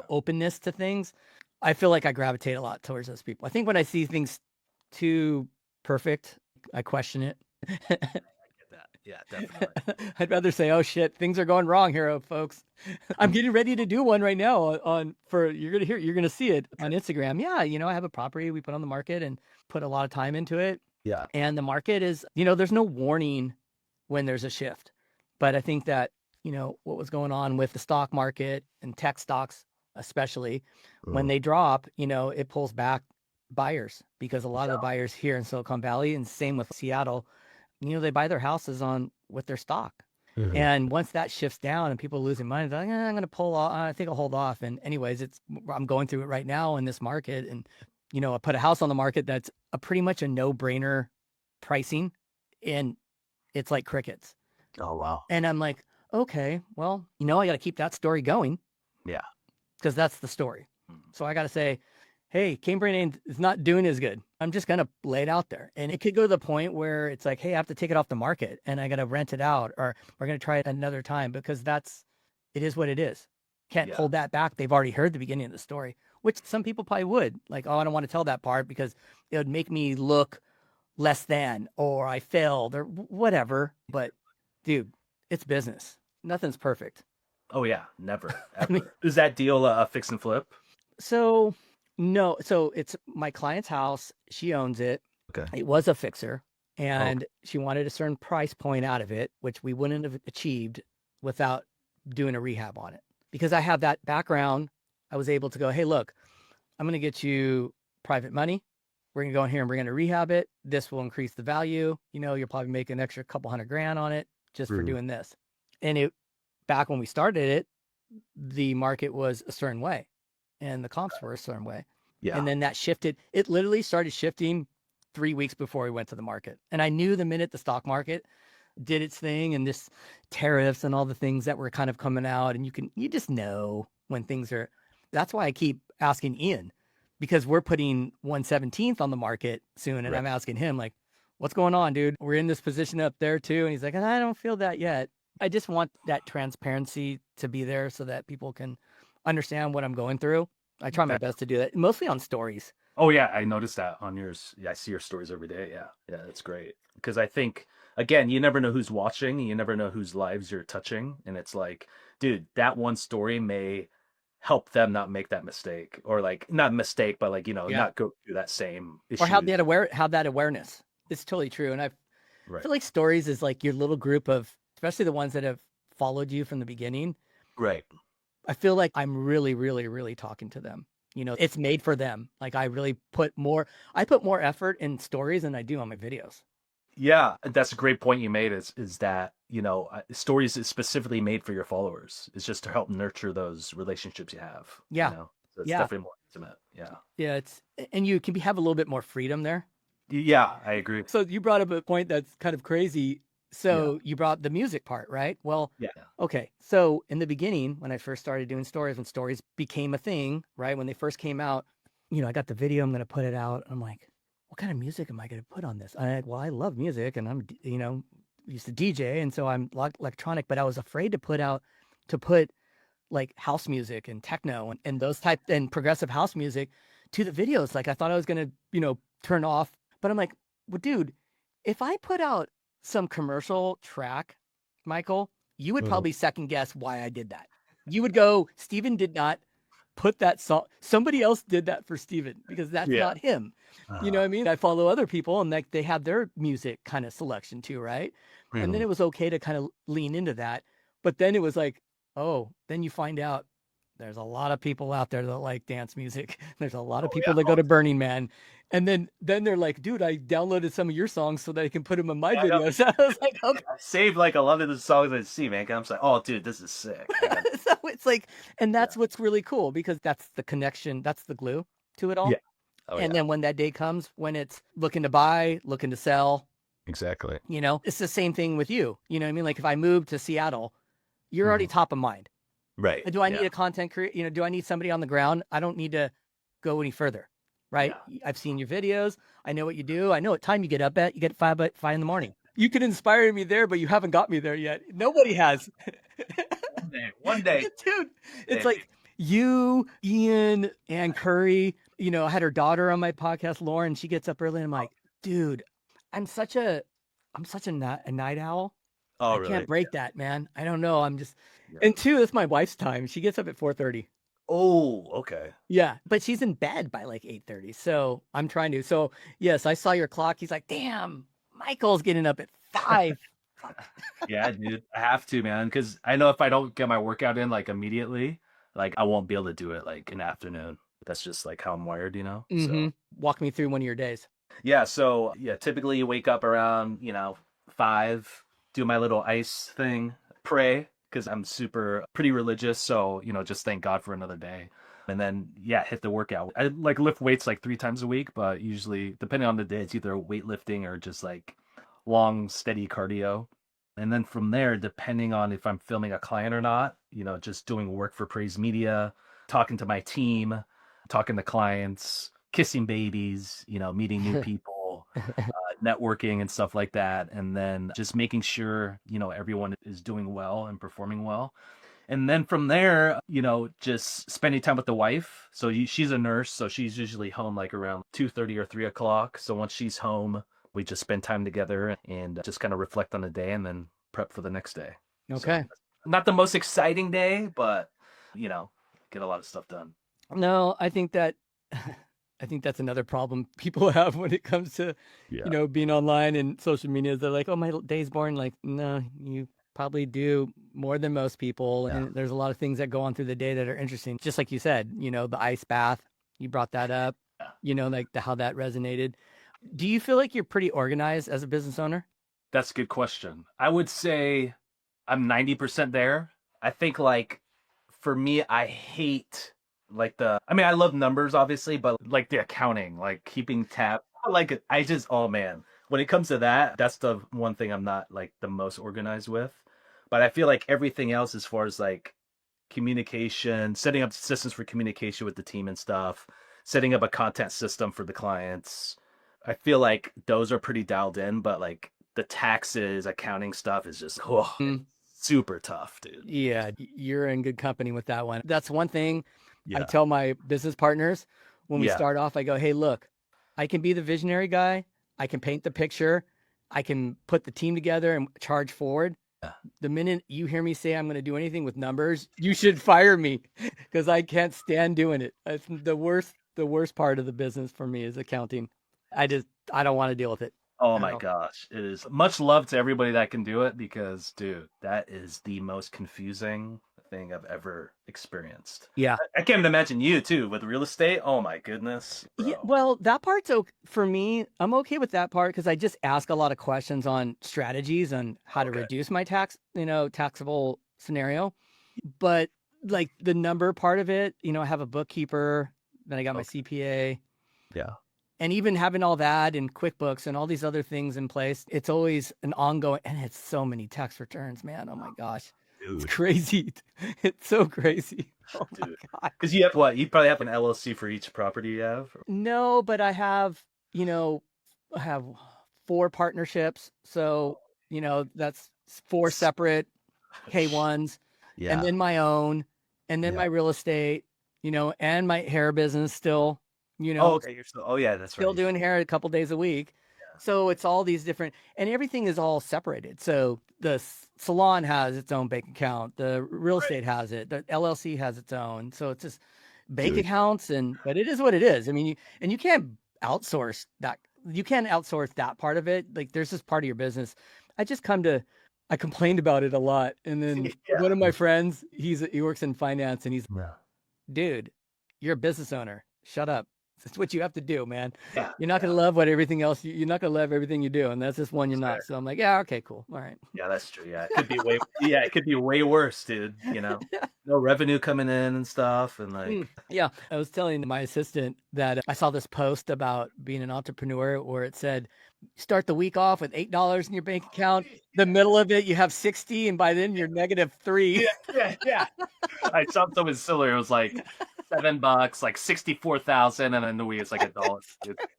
openness to things, I feel like I gravitate a lot towards those people. I think when I see things too perfect, I question it. I get that. Yeah, definitely. I'd rather say, oh shit, things are going wrong here, folks. I'm getting ready to do one right now you're going to see it on Instagram. Yeah. I have a property we put on the market and put a lot of time into it. Yeah. And the market is, there's no warning when there's a shift. But I think that, what was going on with the stock market and tech stocks, especially when they drop, it pulls back buyers because a lot of the buyers here in Silicon Valley, and same with Seattle, they buy their houses with their stock. And once that shifts down and people are losing money, they're like, I'm going to pull off. I think I'll hold off. And anyways, I'm going through it right now in this market. And, I put a house on the market that's pretty much a no-brainer pricing, and it's like crickets. Oh, wow. And I'm like, okay, well, I got to keep that story going. Yeah. Because that's the story. So I got to say, hey, Cambrian is not doing as good. I'm just going to lay it out there. And it could go to the point where it's like, hey, I have to take it off the market and I got to rent it out, or we're going to try it another time, because it is what it is. Can't hold that back. They've already heard the beginning of the story, which some people probably would. Like, oh, I don't want to tell that part because it would make me look less than, or I failed, or whatever. But dude, it's business. Nothing's perfect. Oh yeah, never. Ever. Is that deal a fix and flip? So no, so it's my client's house. She owns it. Okay. It was a fixer, and she wanted a certain price point out of it, which we wouldn't have achieved without doing a rehab on it. Because I have that background, I was able to go, hey, look, I'm going to get you private money. We're going to go in here and we're going to rehab it. This will increase the value. You'll probably make an extra couple $100,000 on it just for doing this. And back when we started it, the market was a certain way and the comps were a certain way. Yeah. And then that shifted. It literally started shifting 3 weeks before we went to the market. And I knew the minute the stock market did its thing, and this tariffs and all the things that were kind of coming out, and you just know when things are. That's why I keep asking Ian, because we're putting 1/17th on the market soon, and I'm asking him, like, what's going on, dude? We're in this position up there too. And he's like, I don't feel that yet. I just want that transparency to be there so that people can understand what I'm going through. I try my best to do that, mostly on stories. Oh yeah, I noticed that on yours. Yeah, I see your stories every day. Yeah, that's great. Because I think, again, you never know who's watching. You never know whose lives you're touching. And it's like, dude, that one story may help them not make that mistake, or like not mistake, but like, not go through that same issue. Or have that awareness. It's totally true. And I feel like stories is like your little group of, especially the ones that have followed you from the beginning. Right. I feel like I'm really, really, really talking to them. It's made for them. Like I put more effort in stories than I do on my videos. Yeah, that's a great point you made, is that, stories is specifically made for your followers. It's just to help nurture those relationships you have. Yeah. So it's definitely more intimate. Yeah. Yeah. And you can have a little bit more freedom there. Yeah, I agree. So you brought up a point that's kind of crazy. So you brought the music part, right? Well, okay. So in the beginning, when I first started doing stories, when stories became a thing, right? When they first came out, I got the video, I'm going to put it out. I'm like, what kind of music am I going to put on this? I love music, and I'm, used to DJ. And so I'm electronic, but I was afraid to put like house music and techno and those and progressive house music to the videos. Like I thought I was going to, turn off, but I'm like, well, dude, if I put out some commercial track, Michael, you would probably second guess why I did that. You would go, Stephen did not put that song. Somebody else did that for Stephen because that's not him. You know what I mean? I follow other people and like they have their music kind of selection too, right? And then it was okay to kind of lean into that. But then it was like, oh, then you find out there's a lot of people out there that like dance music. There's a lot of people that go to Burning Man. And then they're like, dude, I downloaded some of your songs so that I can put them in my videos. I was like, okay. I saved like a lot of the songs I see, man. I'm just like, oh, dude, this is sick. So it's like, and that's what's really cool because that's the connection. That's the glue to it all. Yeah. And then when that day comes, when it's looking to buy, looking to sell. Exactly. You know, it's the same thing with you. You know what I mean? Like if I move to Seattle, you're already top of mind. Right. Do I need a content creator? You know, do I need somebody on the ground? I don't need to go any further, right? Yeah. I've seen your videos. I know what you do. I know what time you get up at. You get 5 in the morning. You can inspire me there, but you haven't got me there yet. Nobody has. One day. Dude, it's like you, Ian, Ann Curry. You know, I had her daughter on my podcast, Lauren. She gets up early and I'm like, dude, I'm such a night owl. Oh, I can't break that, man. I don't know. I'm just, and two, that's my wife's time. She gets up at 4:30. Oh, okay. Yeah, but she's in bed by like 8:30. So I'm trying to. So yes, I saw your clock. He's like, damn, Michael's getting up at 5. Yeah, dude, I have to, man, because I know if I don't get my workout in like immediately, like I won't be able to do it like in the afternoon. That's just like how I'm wired, you know. Mm-hmm. So. Walk me through one of your days. Yeah. So yeah, typically you wake up around 5. Do my little ice thing, pray, because I'm pretty religious. So, just thank God for another day. And then, hit the workout. I like lift weights like 3 times a week, but usually, depending on the day, it's either weightlifting or just like long, steady cardio. And then from there, depending on if I'm filming a client or not, just doing work for Praise Media, talking to my team, talking to clients, kissing babies, meeting new people. Networking and stuff like that, and then just making sure everyone is doing well and performing well. And then from there, just spending time with the wife. So she's a nurse, so she's usually home like around 2:30 or 3 o'clock. So once she's home, we just spend time together and just kind of reflect on the day and then prep for the next day. Okay. So, not the most exciting day, but get a lot of stuff done. No, I think that's another problem people have when it comes to, being online and social media. They're like, oh, my day's boring. Like, no, you probably do more than most people. Yeah. And there's a lot of things that go on through the day that are interesting. Just like you said, the ice bath, you brought that up, like how that resonated. Do you feel like you're pretty organized as a business owner? That's a good question. I would say I'm 90% there. I think like for me, I hate I love numbers obviously, but like the accounting, like keeping tab, oh man, when it comes to that, that's the one thing I'm not like the most organized with. But I feel like everything else as far as like communication, setting up systems for communication with the team and stuff, setting up a content system for the clients, I feel like those are pretty dialed in, but like the taxes, accounting stuff is just super tough, dude. Yeah, you're in good company with that one. That's one thing. Yeah. I tell my business partners when we start off, I go, hey, look, I can be the visionary guy. I can paint the picture. I can put the team together and charge forward. Yeah. The minute you hear me say I'm going to do anything with numbers, you should fire me because I can't stand doing it. It's the worst part of the business for me is accounting. I don't want to deal with it. Oh my gosh. It is much love to everybody that can do it because, dude, that is the most confusing thing I've ever experienced. Yeah. I can't imagine you too with real estate. Oh my goodness. Bro. Yeah, well, that part's okay for me. I'm okay with that part because I just ask a lot of questions on strategies on how to reduce my taxable scenario. But like the number part of it, I have a bookkeeper, then I got my CPA. Yeah. And even having all that in QuickBooks and all these other things in place, it's always an ongoing, and it's so many tax returns, man. Oh my gosh. Dude. It's crazy. It's so crazy. Oh my God. Because you have what? You probably have an LLC for each property you have? No, but I have, I have 4 partnerships. So, that's 4 separate K1s. Yeah. And then my own, and then my real estate, and my hair business still, Oh, okay. You're still, that's right. Still doing hair a couple days a week. Yeah. So it's all these different, and everything is all separated. So salon has its own bank account. The real estate has it. The LLC has its own. So it's just bank accounts, but it is what it is. I mean, you can't outsource that. You can't outsource that part of it. Like there's this part of your business. I complained about it a lot. And then one of my friends, he works in finance, and he's, dude, you're a business owner. Shut up. That's what you have to do, man. Yeah, you're not going to love what everything else, you're not going to love everything you do. And that's just one you're not. So I'm like, yeah, okay, cool. All right. Yeah, that's true. Yeah. It could be way worse, dude. No revenue coming in and stuff. And like, yeah, I was telling my assistant that I saw this post about being an entrepreneur where it said, start the week off with $8 in your bank account. The middle of it, you have 60. And by then you're -3. Yeah. I saw something similar. It was like $7, like 64,000, and then the week it's like $1.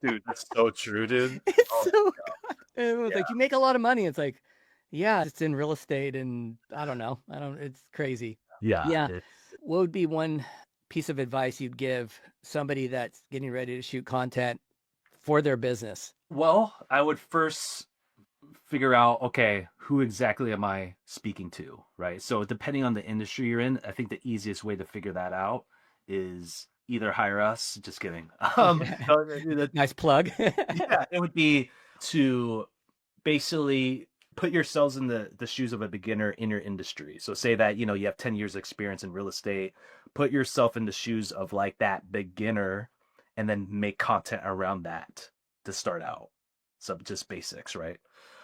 Dude, that's so true, dude. It's so God. It was like, you make a lot of money. It's like, yeah, it's in real estate, and I don't know. It's crazy. Yeah. What would be one piece of advice you'd give somebody that's getting ready to shoot content for their business? Well, I would first figure out, okay, who exactly am I speaking to, right? So depending on the industry you're in, I think the easiest way to figure that out is either hire us. Just kidding. Nice plug. Yeah, it would be to basically put yourselves in the shoes of a beginner in your industry. So say that, you have 10 years experience in real estate, put yourself in the shoes of like that beginner, and then make content around that to start out. So just basics, right?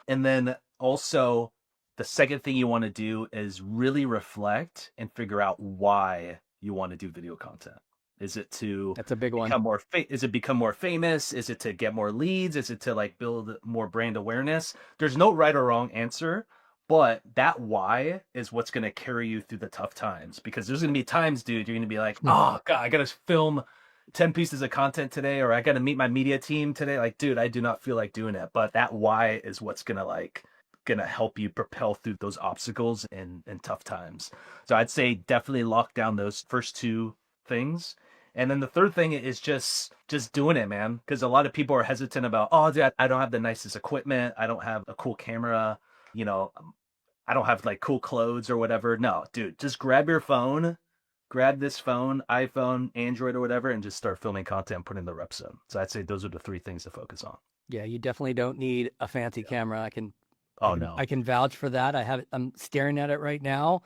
And then also the second thing you want to do is really reflect and figure out why you want to do video content. Is it to That's a big one. Become more famous? Is it to get more leads? Is it to like build more brand awareness? There's no right or wrong answer, but that why is what's going to carry you through the tough times, because there's going to be times, dude, you're going to be like, oh God, I got to film 10 pieces of content today, or I got to meet my media team today. Like, dude, I do not feel like doing it. But that why is what's going to help you propel through those obstacles and tough times. So I'd say definitely lock down those first two things. And then the third thing is just doing it, man. Because a lot of people are hesitant about, oh, dude, I don't have the nicest equipment. I don't have a cool camera. I don't have like cool clothes or whatever. No, dude, just grab your phone, grab this phone, iPhone, Android or whatever, and just start filming content and putting the reps in. So I'd say those are the three things to focus on. Yeah, you definitely don't need a fancy camera. I can vouch for that. I'm staring at it right now,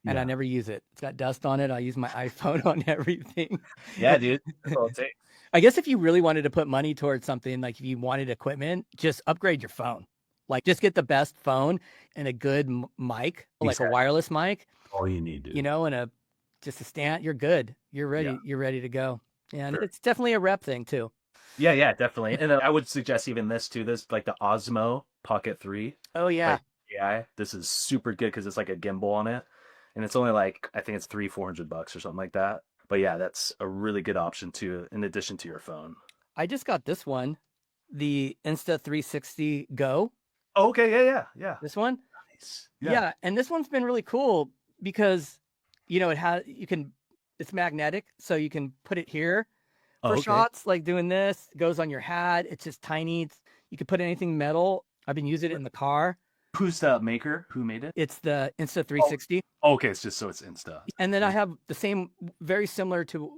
and I never use it. It's got dust on it. I use my iPhone on everything. Yeah, dude. That's all it takes. I guess if you really wanted to put money towards something, like if you wanted equipment, just upgrade your phone. Like just get the best phone and a good mic, like a wireless mic. All you need, dude. And just a stand. You're good. You're ready. Yeah. You're ready to go. And it's definitely a rep thing too. Yeah, definitely. And I would suggest even this like the Osmo Pocket 3. Oh yeah. Yeah, this is super good because it's like a gimbal on it, and it's only like, I think it's $400 or something like that. But yeah, that's a really good option too, in addition to your phone. I just got this one, the Insta360 Go. Oh, okay, yeah. This one? Nice. Yeah, and this one's been really cool because, it's magnetic, so you can put it here for shots, like doing this. It goes on your hat. It's just tiny. You can put anything metal. I've been using it in the car. Who's the maker? Who made it? It's the Insta360. Oh, okay, it's Insta. And then I have the same, very similar to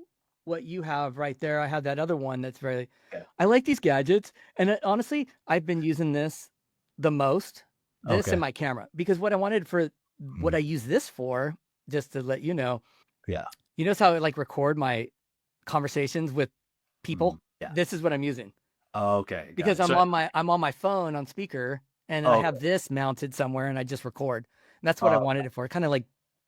what you have right there. I have that other one that's very. Okay. I like these gadgets, and honestly, I've been using this the most. This and my camera, because what I wanted for what I use this for, just to let you know. Yeah. You notice how I like record my conversations with people? Yeah. This is what I'm using. Okay. Because I'm on my phone on speaker, and I have this mounted somewhere, and I just record. And that's what I wanted it for. Kind of like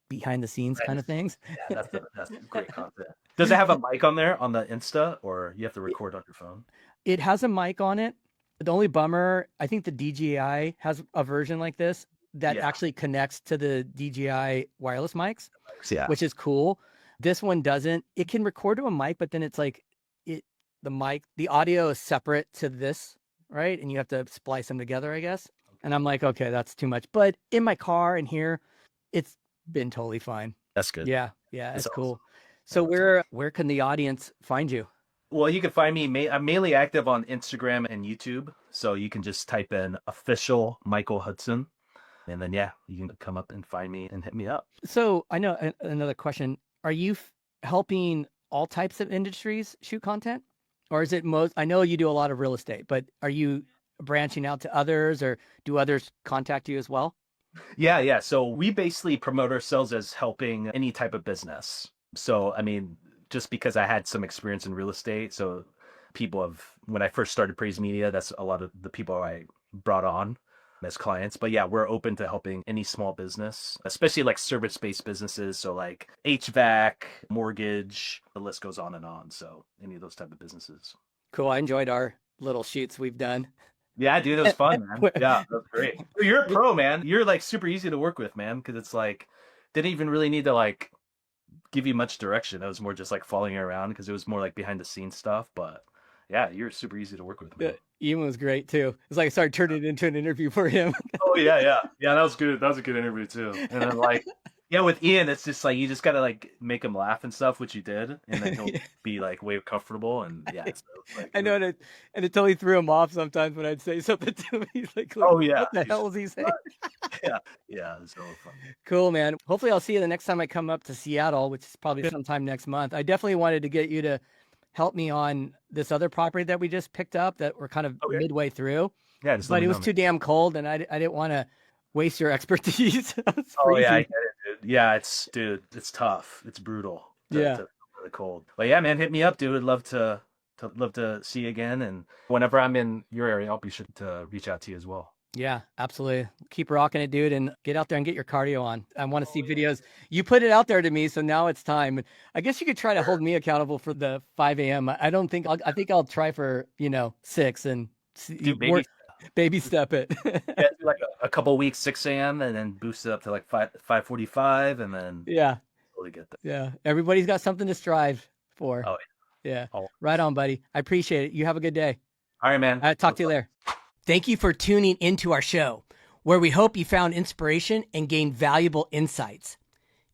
behind the scenes kind of things. Yeah, that's great content. Does it have a mic on there on the Insta, or you have to record on your phone? It has a mic on it. The only bummer, I think the DJI has a version like this that actually connects to the DJI wireless mics, which is cool. This one doesn't. It can record to a mic, but then it's like the audio is separate to this, right? And you have to splice them together, I guess. And I'm like, okay, that's too much. But in my car and here, it's been totally fine. That's good. Yeah, it's cool. So where can the audience find you? Well, you can find me. I'm mainly active on Instagram and YouTube. So you can just type in official Michael Hudson. And then, yeah, you can come up and find me and hit me up. So I know another question. Are you helping all types of industries shoot content? Or is it I know you do a lot of real estate, but are you branching out to others, or do others contact you as well? Yeah. So we basically promote ourselves as helping any type of business. So, I mean, just because I had some experience in real estate, so when I first started Praise Media, that's a lot of the people I brought on as clients. But yeah, we're open to helping any small business, especially like service-based businesses. So like HVAC, mortgage, the list goes on and on. So any of those type of businesses. Cool. I enjoyed our little shoots we've done. Yeah, dude, it was fun, man. Yeah, that was great. You're a pro, man. You're like super easy to work with, man, because it's like didn't even really need to like give you much direction. It was more just like following you around because it was more like behind the scenes stuff. But yeah, you're super easy to work with, man. Ian was great too. It's like I started turning it into an interview for him. Oh yeah. That was good. That was a good interview too. And then like, yeah, with Ian, it's just like you just gotta like make him laugh and stuff, which you did, and then he'll be like way comfortable. And yeah, so like, I know, and it totally threw him off sometimes when I'd say something to him. He's like, oh yeah, what the hell is he saying? yeah, it's so fun. Cool, man. Hopefully, I'll see you the next time I come up to Seattle, which is probably sometime next month. I definitely wanted to get you to help me on this other property that we just picked up that we're kind of midway through. Yeah, but it was too damn cold, and I didn't want to waste your expertise. Oh yeah, I get it, dude. Yeah, it's tough. It's brutal. To the cold. But yeah, man, hit me up, dude. I'd love to see you again. And whenever I'm in your area, I'll be sure to reach out to you as well. Yeah, absolutely. Keep rocking it, dude, and get out there and get your cardio on. I want to see videos. You put it out there to me, so now it's time. I guess you could try to hold me accountable for the 5 a.m. I think I'll try for 6 and baby step it. Yeah, do like a couple weeks 6 a.m. and then boost it up to like 5:45, and then totally get that. Yeah, everybody's got something to strive for. Oh yeah. Right on, buddy. I appreciate it. You have a good day. All right, man. I'll talk to you later. Thank you for tuning into our show, where we hope you found inspiration and gained valuable insights.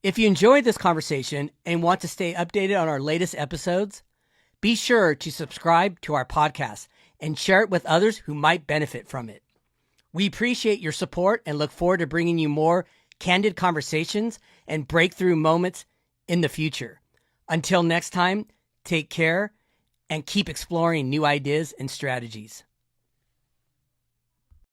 If you enjoyed this conversation and want to stay updated on our latest episodes, be sure to subscribe to our podcast and share it with others who might benefit from it. We appreciate your support and look forward to bringing you more candid conversations and breakthrough moments in the future. Until next time, take care and keep exploring new ideas and strategies.